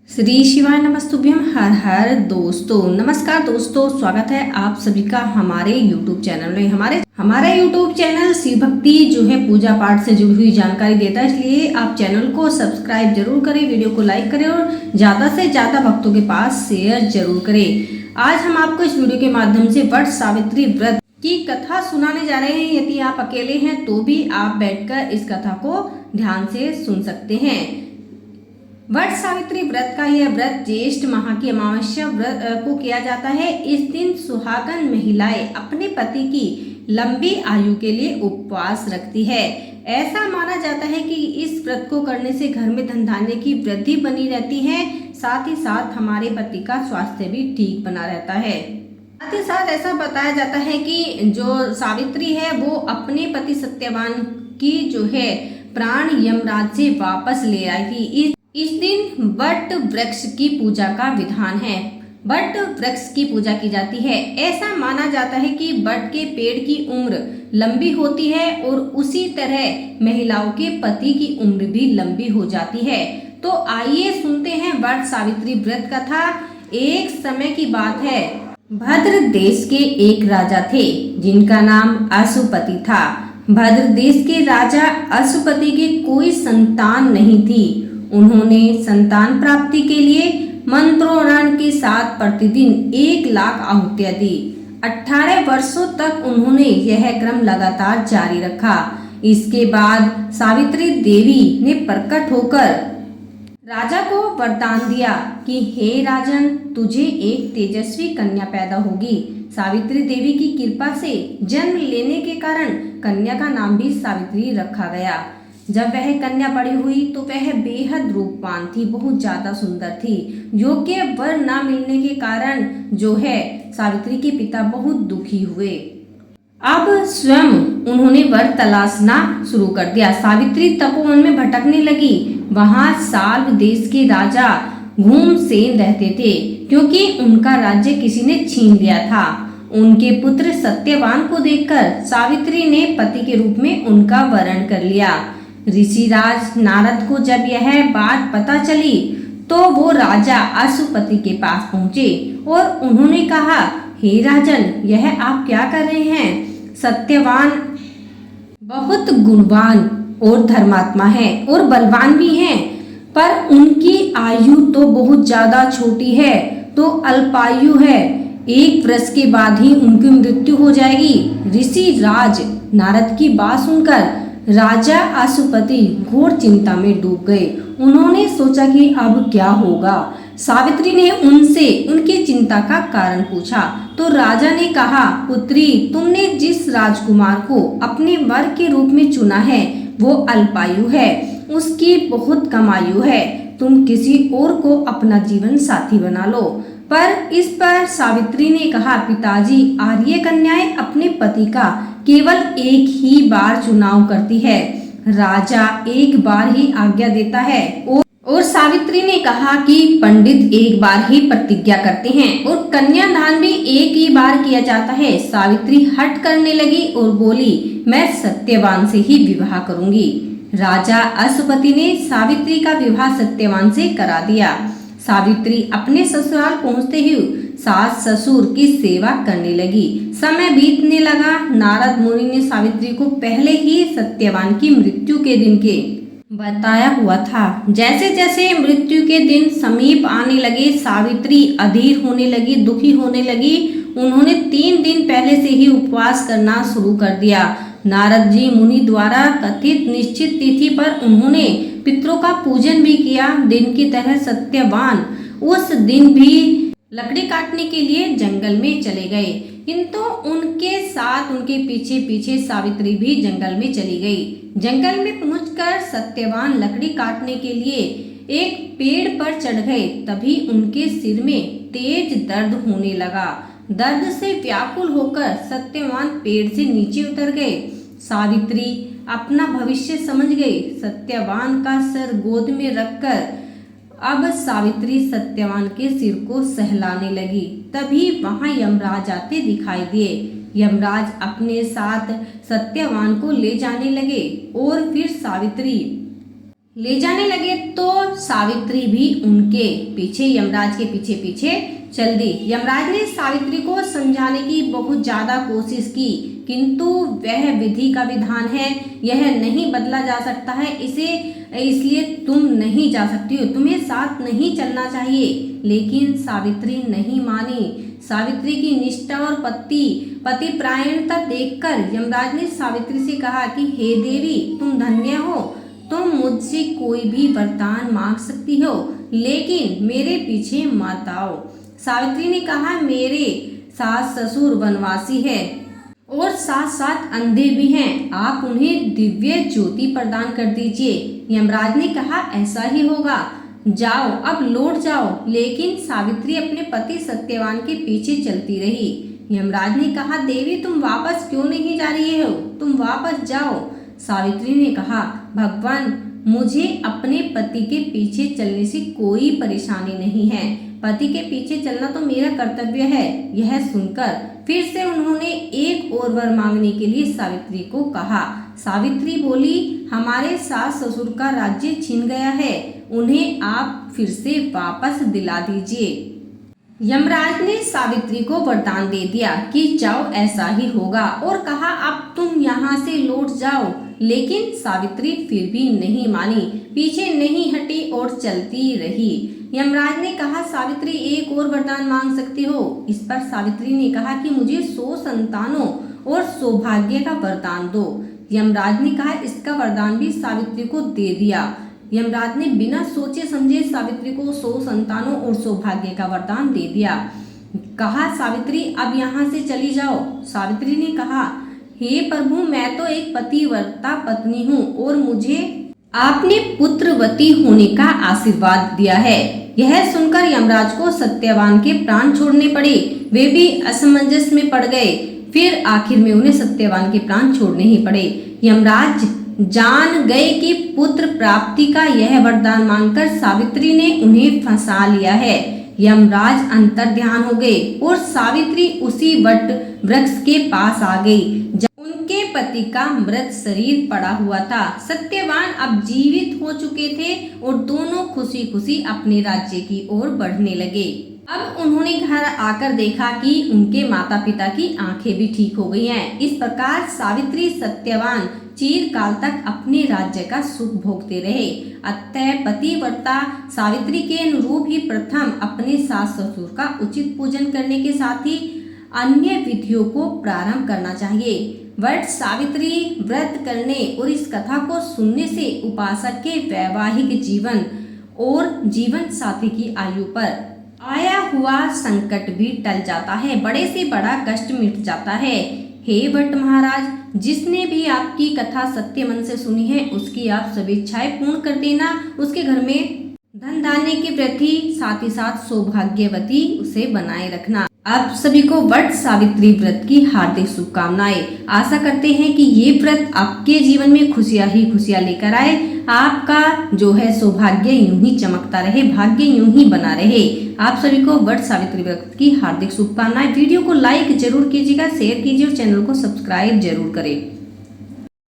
श्री शिवाय नमस्तुभ्यम। हर हर दोस्तों, नमस्कार दोस्तों, स्वागत है आप सभी का हमारे YouTube चैनल में। हमारा YouTube चैनल शिव भक्ति जो है पूजा पाठ से जुड़ी हुई जानकारी देता है, इसलिए आप चैनल को सब्सक्राइब जरूर करें, वीडियो को लाइक करें और ज्यादा से ज्यादा भक्तों के पास शेयर जरूर करें। आज हम आपको इस वीडियो के माध्यम से वट सावित्री व्रत की कथा सुनाने जा रहे हैं। यदि आप अकेले हैं तो भी आप बैठकर इस कथा को ध्यान से सुन सकते हैं। वट सावित्री व्रत का यह व्रत ज्येष्ठ माह की अमावस्या व्रत को किया जाता है। इस दिन सुहागन महिलाएं अपने पति की लंबी आयु के लिए उपवास रखती है। ऐसा माना जाता है कि इस व्रत को करने से घर में धन धान्य की वृद्धि बनी रहती है, साथ ही साथ हमारे पति का स्वास्थ्य भी ठीक बना रहता है। साथ ही साथ ऐसा बताया जाता है कि जो सावित्री है वो अपने पति सत्यवान की जो है प्राण यमराज से वापस ले आई थी। इस दिन वट वृक्ष की पूजा का विधान है। वट वृक्ष की पूजा की जाती है। ऐसा माना जाता है कि वट के पेड़ की उम्र लंबी होती है और उसी तरह महिलाओं के पति की उम्र भी लंबी हो जाती है। तो आइए सुनते हैं वट सावित्री व्रत कथा। एक समय की बात है, भद्र देश के एक राजा थे जिनका नाम अशुपति था। भद्र देश के राजा अशुपति के कोई संतान नहीं थी। उन्होंने संतान प्राप्ति के लिए मंत्रोच्चारण के साथ प्रतिदिन 1,00,000 आहुतियां दी। 18 वर्षों तक उन्होंने यह क्रम लगातार जारी रखा। इसके बाद सावित्री देवी ने प्रकट होकर राजा को वरदान दिया कि हे राजन, तुझे एक तेजस्वी कन्या पैदा होगी। सावित्री देवी की कृपा से जन्म लेने के कारण कन्या का नाम भी सावित्री रखा गया। जब वह कन्या बड़ी हुई तो वह बेहद रूपवान थी, बहुत ज्यादा सुंदर थी। योग्य वर न मिलने के कारण जो है सावित्री के पिता बहुत दुखी हुए। अब स्वयं उन्होंने वर तलाशना शुरू कर दिया। सावित्री तपोवन में भटकने लगी। वहां साल्व देश के राजा भूमसेन रहते थे, क्योंकि उनका राज्य किसी ने छीन लिया था। उनके पुत्र सत्यवान को देखकर सावित्री ने पति के रूप में उनका वरण कर लिया। ऋषिराज नारद को जब यह बात पता चली तो वो राजा अशुपति के पास पहुंचे और उन्होंने कहा, हे राजन, यह आप क्या कर रहे हैं? सत्यवान बहुत गुणवान और धर्मात्मा है और बलवान भी हैं, पर उनकी आयु तो बहुत ज्यादा छोटी है, तो अल्पायु है। 1 वर्ष के बाद ही उनकी मृत्यु हो जाएगी। ऋषिराज नारद की बात सुनकर राजा अशुपति घोर चिंता में डूब गए। उन्होंने सोचा कि अब क्या होगा। सावित्री ने उनसे उनकी चिंता का कारण पूछा तो राजा ने कहा, पुत्री, तुमने जिस राजकुमार को अपने वर के रूप में चुना है वो अल्पायु है, उसकी बहुत कम आयु है। तुम किसी और को अपना जीवन साथी बना लो। पर इस पर सावित्री ने कहा, पिताजी, आर्य कन्याएं अपने पति का केवल एक ही बार चुनाव करती है। राजा एक बार ही आज्ञा देता है और सावित्री ने कहा कि पंडित एक बार ही प्रतिज्ञा करते हैं और कन्यादान भी एक ही बार किया जाता है। सावित्री हट करने लगी और बोली, मैं सत्यवान से ही विवाह करूंगी। राजा अशुपति ने सावित्री का विवाह सत्यवान से करा दिया। सावित्री अपने ससुराल पहुंचते ही सास ससुर की सेवा करने लगी। समय बीतने लगा। नारद मुनि ने सावित्री को पहले ही सत्यवान की मृत्यु के दिन के बताया हुआ था। जैसे जैसे मृत्यु के दिन समीप आने लगे, सावित्री अधीर होने लगी, दुखी होने लगी। उन्होंने 3 दिन पहले से ही उपवास करना शुरू कर दिया। नारद जी मुनि द्वारा कथित निश्चित तिथि पर उन्होंने पितरों का पूजन भी किया। दिन की तरह सत्यवान उस दिन भी लकड़ी काटने के लिए जंगल में चले गए, किंतु उनके साथ उनके पीछे पीछे सावित्री भी जंगल में चली गई। जंगल में पहुंचकर सत्यवान लकड़ी काटने के लिए एक पेड़ पर चढ़ गए। तभी उनके सिर में तेज दर्द होने लगा। दर्द से व्याकुल होकर सत्यवान पेड़ से नीचे उतर गए। सावित्री अपना भविष्य समझ गई। सत्यवान का सर गोद में रखकर अब सावित्री सत्यवान के सिर को सहलाने लगी। तभी वहां यमराज आते दिखाई दिए। यमराज अपने साथ सत्यवान को ले जाने लगे और फिर सावित्री ले जाने लगे तो सावित्री भी उनके पीछे, यमराज के पीछे पीछे चल दी। यमराज ने सावित्री को समझाने की बहुत ज्यादा कोशिश की, किंतु वह विधि का विधान है, यह नहीं बदला जा सकता है, इसलिए तुम नहीं जा सकती हो, तुम्हें साथ नहीं चलना चाहिए। लेकिन सावित्री नहीं मानी। सावित्री की निष्ठा और पतिपरायणता देखकर यमराज ने सावित्री से कहा कि हे देवी, तुम धन्य हो, तुम मुझसे कोई भी वरदान मांग सकती हो, लेकिन मेरे पीछे मत आओ। सावित्री ने कहा, मेरे सास ससुर वनवासी है और साथ साथ अंधे भी हैं, आप उन्हें दिव्य ज्योति प्रदान कर दीजिए। यमराज ने कहा, ऐसा ही होगा, जाओ अब लौट जाओ। लेकिन सावित्री अपने पति सत्यवान के पीछे चलती रही। यमराज ने कहा, देवी तुम वापस क्यों नहीं जा रही हो, तुम वापस जाओ। सावित्री ने कहा, भगवान मुझे अपने पति के पीछे चलने से कोई परेशानी नहीं है, पति के पीछे चलना तो मेरा कर्तव्य है। यह सुनकर फिर से उन्होंने एक और वर मांगने के लिए सावित्री को कहा। सावित्री बोली, हमारे सास ससुर का राज्य छिन गया है, उन्हें आप फिर से वापस दिला दीजिए। यमराज ने सावित्री को वरदान दे दिया कि जाओ ऐसा ही होगा, और कहा अब तुम यहाँ से लौट जाओ। लेकिन सावित्री फिर भी नहीं मानी, पीछे नहीं हटी और चलती रही। यमराज ने कहा, सावित्री एक और वरदान मांग सकती हो। इस पर सावित्री ने कहा कि मुझे 100 संतानों और सौभाग्य का वरदान दो। यमराज ने कहा, इसका वरदान भी सावित्री को दे दिया। यमराज ने बिना सोचे समझे सावित्री को 100 संतानों और सौभाग्य का वरदान दे दिया। कहा, सावित्री अब यहाँ से चली जाओ। सावित्री ने कहा, हे प्रभु, मैं तो एक पतिव्रता पत्नी हूँ और मुझे आपने पुत्रवती होने का आशीर्वाद दिया है। यह सुनकर यमराज को सत्यवान के प्राण छोड़ने पड़े। वे भी असमंजस में पड़ गए। फिर आखिर में उन्हें सत्यवान के प्राण छोड़ने ही पड़े। यमराज जान गए कि पुत्र प्राप्ति का यह वरदान मांगकर सावित्री ने उन्हें फंसा लिया है। यमराज अंतर्ध्यान हो गए और सावित्री उसी वट वृक्ष के पास आ गई उनके पति का मृत शरीर पड़ा हुआ था। सत्यवान अब जीवित हो चुके थे और दोनों खुशी खुशी अपने राज्य की ओर बढ़ने लगे। अब उन्होंने घर आकर देखा कि उनके माता पिता की आंखें भी ठीक हो गई हैं। इस प्रकार सावित्री सत्यवान चिरकाल तक अपने राज्य का सुख भोगते रहे। अतः पतिव्रता सावित्री के अनुरूप ही प्रथम अपने सास ससुर का उचित पूजन करने के साथ ही अन्य विधियों को प्रारंभ करना चाहिए। वट सावित्री व्रत करने और इस कथा को सुनने से उपासक के वैवाहिक जीवन और जीवन साथी की आयु पर आया हुआ संकट भी टल जाता है, बड़े से बड़ा कष्ट मिट जाता है। हे वट महाराज, जिसने भी आपकी कथा सत्य मन से सुनी है उसकी आप सभी इच्छाएं पूर्ण कर देना। उसके घर में धन धान्य की वृद्धि, साथ ही साथ सौभाग्यवती उसे बनाए रखना। आप सभी को वट सावित्री व्रत की हार्दिक शुभकामनाएं। आशा करते हैं कि ये व्रत आपके जीवन में खुशियां ही खुशियां लेकर आए। आपका जो है सौभाग्य यूं ही चमकता रहे, भाग्य यूं ही बना रहे। आप सभी को वट सावित्री व्रत की हार्दिक शुभकामनाएं। वीडियो को लाइक जरूर कीजिएगा, शेयर कीजिए और चैनल को सब्सक्राइब जरूर करें।